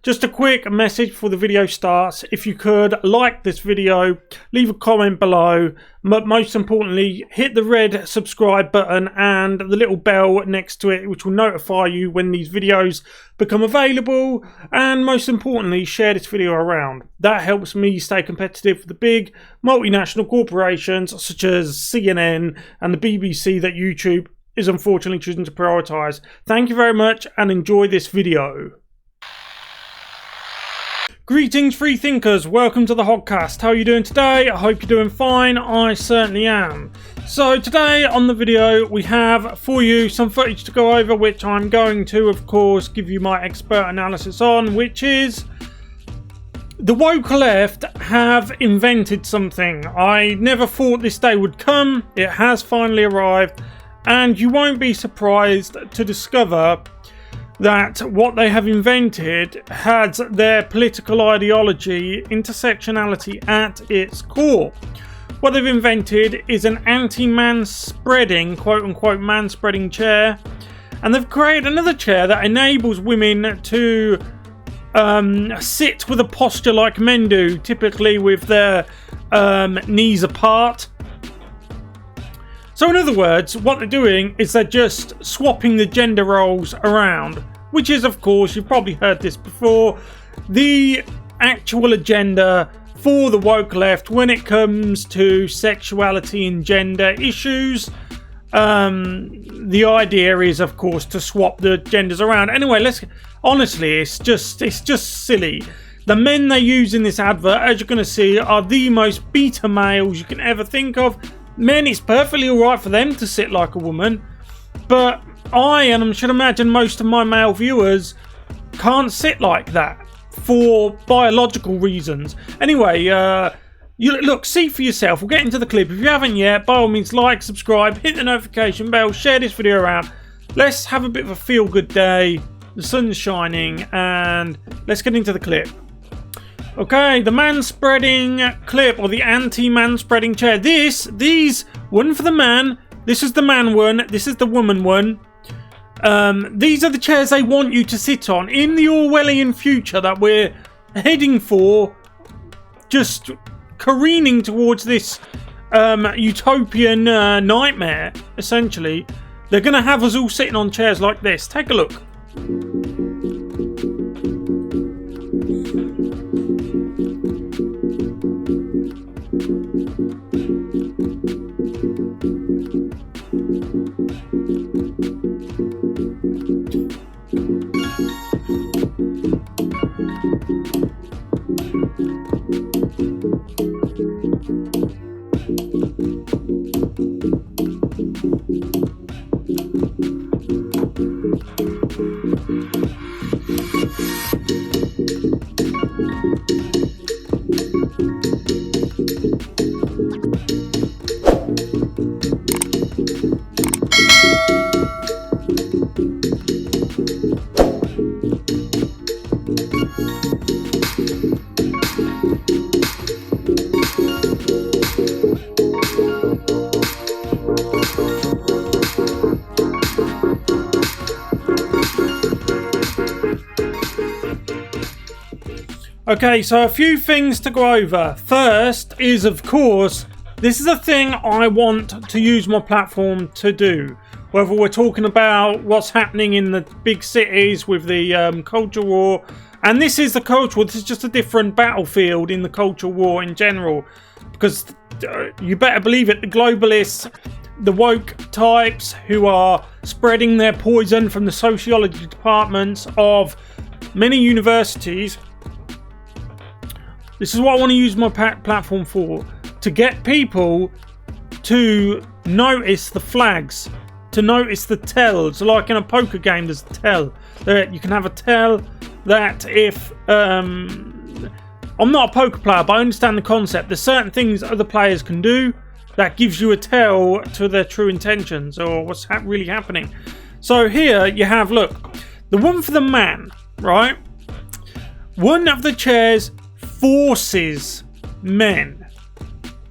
Just a quick message before the video starts. If you could like this video, leave a comment below, but most importantly, hit the red subscribe button and the little bell next to it, which will notify you when these videos become available. And most importantly, share this video around. That helps me stay competitive with the big multinational corporations such as CNN and the BBC that YouTube is unfortunately choosing to prioritize. Thank you very much and enjoy this video. Greetings free thinkers, welcome to the Hoggcast. How are you doing today? I hope you're doing fine. I certainly am. So today on the video we have for you some footage to go over, which I'm going to of course give you my expert analysis on, which is the woke left have invented something. I never thought this day would come. It has finally arrived, and you won't be surprised to discover that what they have invented has their political ideology, intersectionality at its core. What they've invented is an anti-manspreading, quote-unquote manspreading chair, and they've created another chair that enables women to sit with a posture like men do, typically with their knees apart. So in other words, what they're doing is they're just swapping the gender roles around, which is, of course, you've probably heard this before, the actual agenda for the woke left when it comes to sexuality and gender issues. The idea is, of course, to swap the genders around. Anyway, honestly, it's just silly. The men they use in this advert, as you're going to see, are the most beta males you can ever think of. Men, it's perfectly alright for them to sit like a woman, but I, and I should imagine most of my male viewers, can't sit like that for biological reasons. Anyway, you look, see for yourself. We'll get into the clip. If you haven't yet, by all means, like, subscribe, hit the notification bell, share this video around. Let's have a bit of a feel-good day. The sun's shining, and let's get into the clip. Okay, the manspreading clip, or the anti-manspreading chair. These, one for the man, this is the man one, this is the woman one. These are the chairs they want you to sit on in the Orwellian future that we're heading for, just careening towards this utopian nightmare, essentially. They're going to have us all sitting on chairs like this. Take a look. Okay, so a few things to go over. First is, of course, this is a thing I want to use my platform to do. Whether we're talking about what's happening in the big cities with the culture war, and this is the culture war, this is just a different battlefield in the culture war in general. Because you better believe it, the globalists, the woke types who are spreading their poison from the sociology departments of many universities. This is what I want to use my platform for, to get people to notice the flags, to notice the tells. Like in a poker game, there's a tell. You can have a tell that if... I'm not a poker player, but I understand the concept. There's certain things other players can do that gives you a tell to their true intentions or what's really happening. So here you have, look, the one for the man, right? One of the chairs forces men,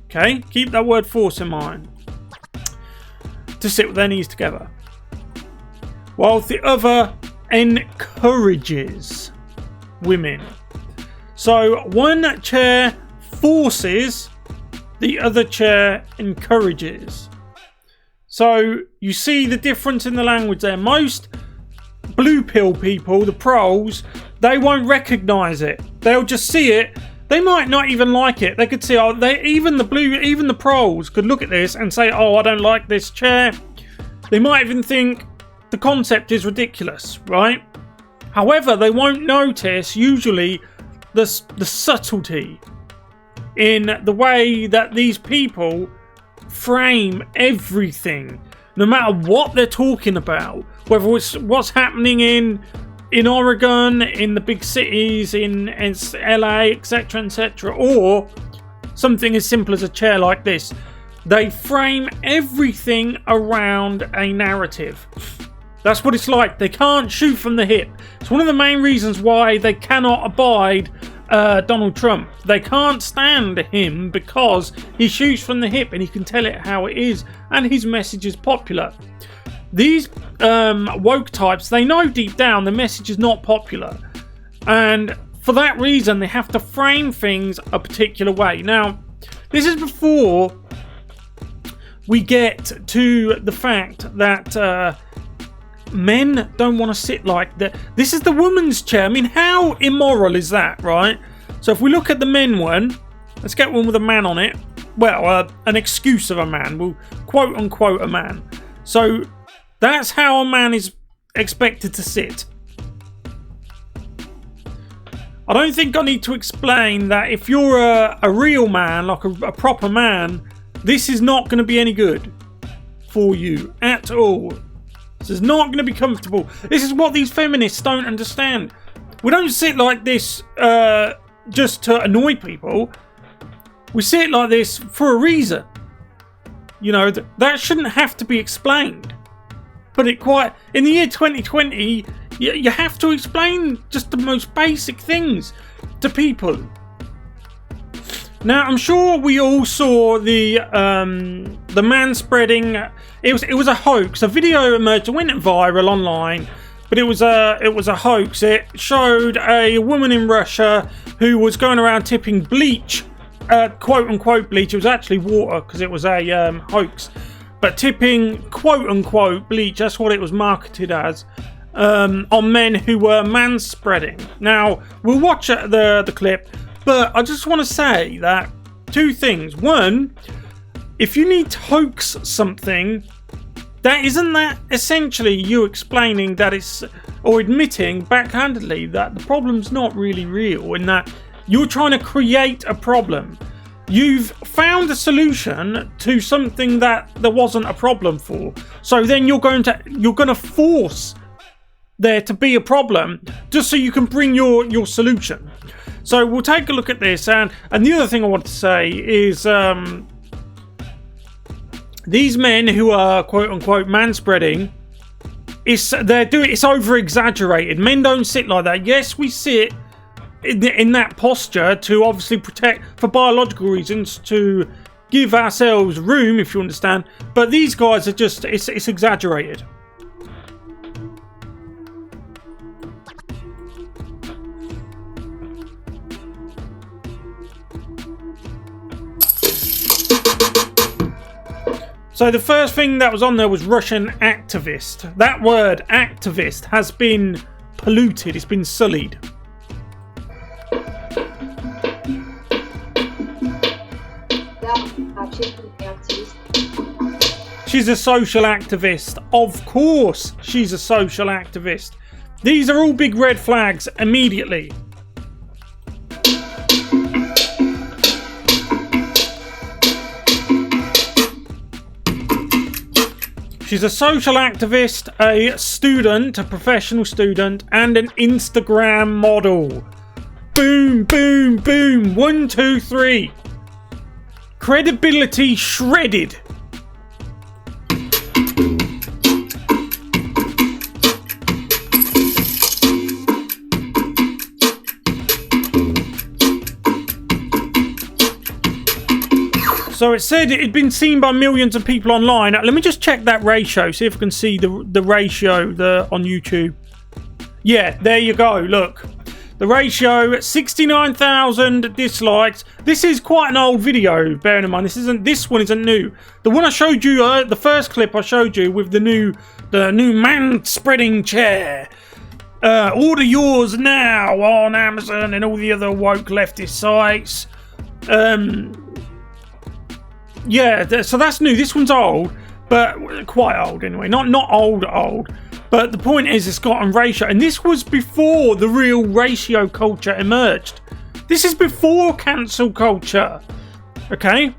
okay, keep that word force in mind, to sit with their knees together, while the other encourages women. So one chair forces, the other chair encourages. So you see the difference in the language there. Most blue pill people, the pros, they won't recognize it. They'll just see it. They might not even like it. They could see, oh, even the pros could look at this and say, oh, I don't like this chair. They might even think the concept is ridiculous, right? However, they won't notice usually the subtlety in the way that these people frame everything, no matter what they're talking about, whether it's what's happening in Oregon, in the big cities, in LA, etc., or something as simple as a chair like this. They frame everything around a narrative. That's what it's like. They can't shoot from the hip. It's one of the main reasons why they cannot abide Donald Trump. They can't stand him because he shoots from the hip and he can tell it how it is, and his message is popular. These woke types, they know deep down the message is not popular, and for that reason they have to frame things a particular way. Now, this is before we get to the fact that men don't want to sit like that. This is the woman's chair. I mean, how immoral is that, right? So if we look at the men one, let's get one with a man on it. Well, an excuse of a man. We'll quote unquote a man. So that's how a man is expected to sit. I don't think I need to explain that if you're a real man, like a proper man, this is not going to be any good for you at all. This is not going to be comfortable. This is what these feminists don't understand. We don't sit like this just to annoy people. We sit like this for a reason. You know, that shouldn't have to be explained. But in the year 2020, you have to explain just the most basic things to people. Now, I'm sure we all saw the manspreading. It was a hoax. A video emerged, it went viral online, but it was a hoax. It showed a woman in Russia who was going around tipping bleach, quote unquote bleach. It was actually water because it was a hoax, but tipping quote unquote bleach. That's what it was marketed as. On men who were manspreading. Now, we'll watch the clip. But I just want to say that two things. One, if you need to hoax something, isn't that essentially you explaining that it's, or admitting backhandedly that the problem's not really real, in that you're trying to create a problem. You've found a solution to something that there wasn't a problem for. So then you're going to force there to be a problem just so you can bring your solution. So we'll take a look at this, and the other thing I want to say is these men who are quote unquote manspreading, it's over exaggerated. Men don't sit like that. Yes, we sit in that posture to obviously protect, for biological reasons, to give ourselves room, if you understand. But these guys are just it's exaggerated. So the first thing that was on there was Russian activist. That word activist has been polluted, it's been sullied. She's a social activist. Of course she's a social activist. These are all big red flags immediately. She's a social activist, a student, a professional student, and an Instagram model. Boom, boom, boom. 1, 2, 3. Credibility shredded. So it said it had been seen by millions of people online. Let me just check that ratio, see if I can see the ratio on YouTube. Yeah, there you go, look. The ratio, 69,000 dislikes. This is quite an old video, bearing in mind this one isn't new. The one I showed you, the first clip I showed you with the new manspreading chair. Order yours now on Amazon and all the other woke leftist sites. Yeah, so that's new. This one's old, but quite old anyway. Not old. But the point is, it's got on ratio, and this was before the real ratio culture emerged. This is before cancel culture. Okay,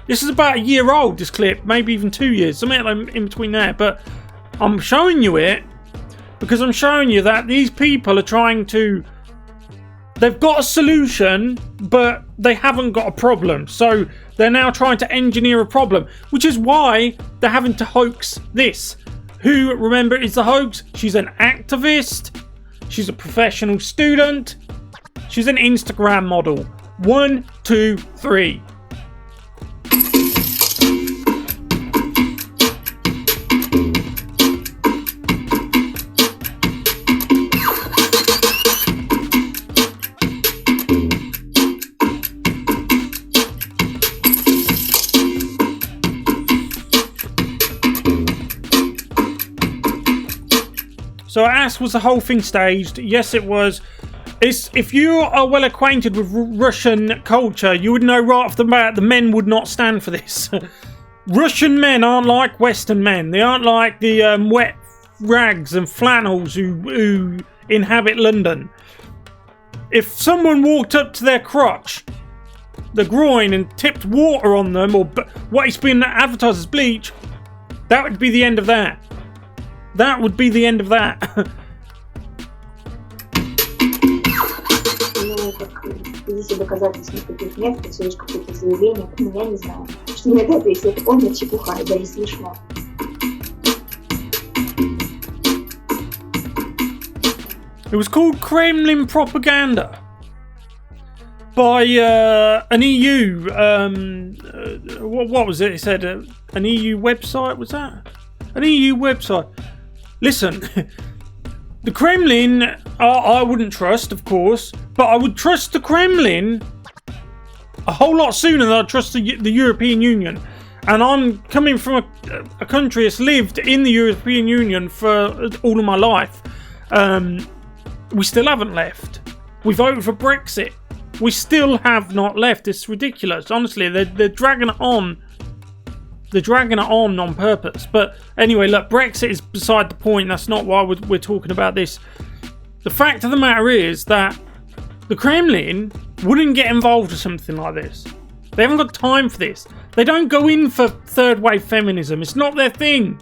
this is about a year old. This clip, maybe even 2 years, something like in between there. But I'm showing you it because I'm showing you that these people are trying to. They've got a solution, but they haven't got a problem. So they're now trying to engineer a problem, which is why they're having to hoax this. Who, remember, is the hoax? She's an activist. She's a professional student. She's an Instagram model. 1, 2, 3. So I asked, was the whole thing staged? Yes, it was. If you are well acquainted with Russian culture, you would know right off the bat the men would not stand for this. Russian men aren't like Western men. They aren't like the wet rags and flannels who inhabit London. If someone walked up to their crotch, the groin, and tipped water on them, or what is being advertised as bleach, that would be the end of that. That would be the end of that. Ну, как если доказательств никаких нет, то все лишь какое-то заявление, ну, я не знаю. Что нет, это если это полная чепуха и даже смешно. It was called Kremlin propaganda by an EU. What was it? It said an EU website. Was that an EU website? Listen, the Kremlin, I wouldn't trust, of course, but I would trust the Kremlin a whole lot sooner than I'd trust the European Union. And I'm coming from a country that's lived in the European Union for all of my life. We still haven't left. We voted for Brexit. We still have not left. It's ridiculous. Honestly, they're dragging it on. They're dragging it on purpose. But anyway, look, Brexit is beside the point. That's not why we're talking about this. The fact of the matter is that the Kremlin wouldn't get involved with something like this. They haven't got time for this. They don't go in for third wave feminism. It's not their thing.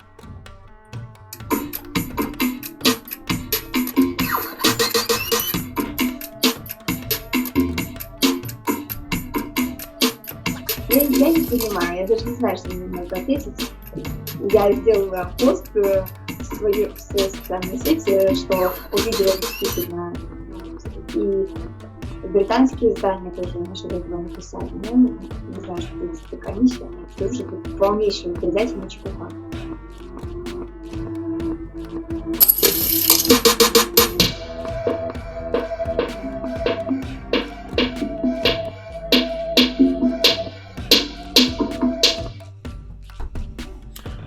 Я не понимаю, я даже не знаю, что мне на это ответить. Я сделала пост в своей социальной сети, что увидела действительно, и британские издания тоже насчет этого написали. Ну, не знаю, что это за комиссия, это уже полнейшая предательная чепуха.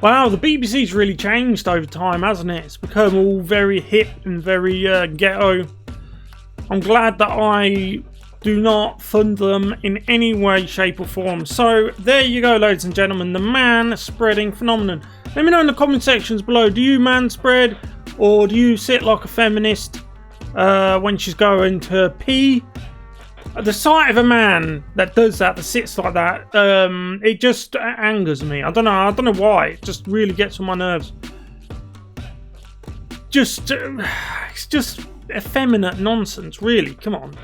Wow, the BBC's really changed over time, hasn't it? It's become all very hip and very ghetto. I'm glad that I do not fund them in any way, shape or form. So there you go, ladies and gentlemen, the man-spreading phenomenon. Let me know in the comment sections below, do you man-spread or do you sit like a feminist when she's going to pee? The sight of a man that does that sits like that, it just angers me. I don't know why. It just really gets on my nerves. It's just effeminate nonsense, really. Come on.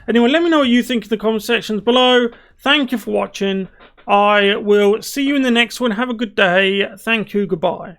Anyway, let me know what you think in the comment sections below. Thank you for watching. I will see you in the next one. Have a good day. Thank you. Goodbye.